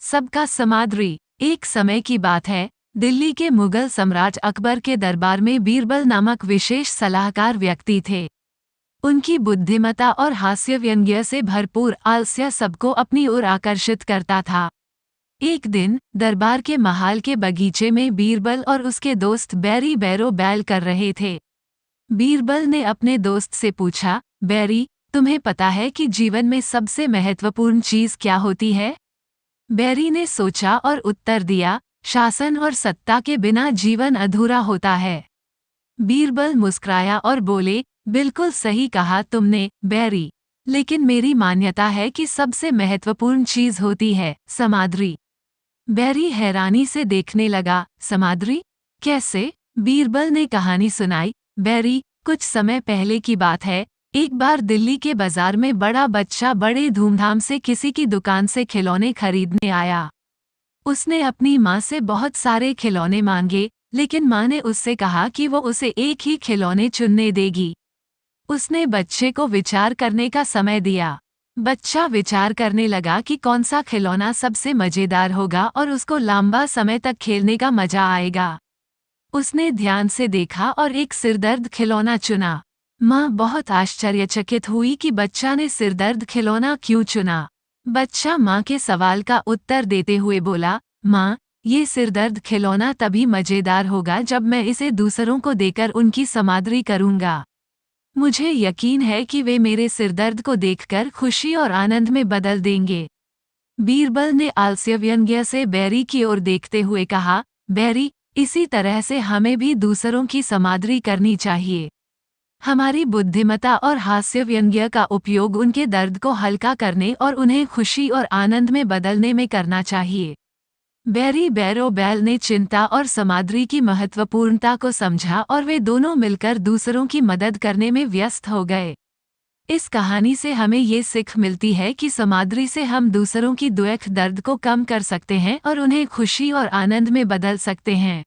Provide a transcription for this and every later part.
सबका समादरी। एक समय की बात है, दिल्ली के मुगल सम्राट अकबर के दरबार में बीरबल नामक विशेष सलाहकार व्यक्ति थे। उनकी बुद्धिमत्ता और हास्य व्यंग्य से भरपूर आलस्य सबको अपनी ओर आकर्षित करता था। एक दिन दरबार के महाल के बगीचे में बीरबल और उसके दोस्त बैरी बैरो बैल कर रहे थे। बीरबल ने अपने दोस्त से पूछा, बैरी, तुम्हें पता है कि जीवन में सबसे महत्वपूर्ण चीज क्या होती है? बैरी ने सोचा और उत्तर दिया, शासन और सत्ता के बिना जीवन अधूरा होता है। बीरबल मुस्कुराया और बोले, बिल्कुल सही कहा तुमने, बैरी। लेकिन मेरी मान्यता है कि सबसे महत्वपूर्ण चीज होती है समादरी। बैरी हैरानी से देखने लगा, समादरी? कैसे? बीरबल ने कहानी सुनाई। बैरी, कुछ समय पहले की बात है, एक बार दिल्ली के बाजार में बड़ा बच्चा बड़े धूमधाम से किसी की दुकान से खिलौने खरीदने आया। उसने अपनी माँ से बहुत सारे खिलौने मांगे, लेकिन माँ ने उससे कहा कि वो उसे एक ही खिलौने चुनने देगी। उसने बच्चे को विचार करने का समय दिया। बच्चा विचार करने लगा कि कौन सा खिलौना सबसे मजेदार होगा और उसको लंबा समय तक खेलने का मजा आएगा। उसने ध्यान से देखा और एक सिरदर्द खिलौना चुना। माँ बहुत आश्चर्यचकित हुई कि बच्चा ने सिरदर्द खिलौना क्यों चुना। बच्चा माँ के सवाल का उत्तर देते हुए बोला, माँ, ये सिरदर्द खिलौना तभी मजेदार होगा जब मैं इसे दूसरों को देकर उनकी समादरी करूँगा। मुझे यकीन है कि वे मेरे सिरदर्द को देखकर खुशी और आनंद में बदल देंगे। बीरबल ने आलस्य व्यंग्य से बैरी की ओर देखते हुए कहा, बैरी, इसी तरह से हमें भी दूसरों की समादरी करनी चाहिए। हमारी बुद्धिमत्ता और हास्य व्यंग्य का उपयोग उनके दर्द को हल्का करने और उन्हें खुशी और आनंद में बदलने में करना चाहिए। बैरी बैरो बैल ने चिंता और समादरी की महत्वपूर्णता को समझा और वे दोनों मिलकर दूसरों की मदद करने में व्यस्त हो गए। इस कहानी से हमें ये सीख मिलती है कि समादरी से हम दूसरों की दुख दर्द को कम कर सकते हैं और उन्हें खुशी और आनंद में बदल सकते हैं।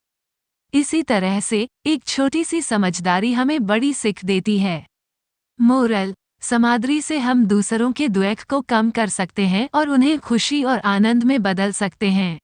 इसी तरह से एक छोटी सी समझदारी हमें बड़ी सीख देती है। मोरल: समादरी से हम दूसरों के दुख को कम कर सकते हैं और उन्हें खुशी और आनंद में बदल सकते हैं।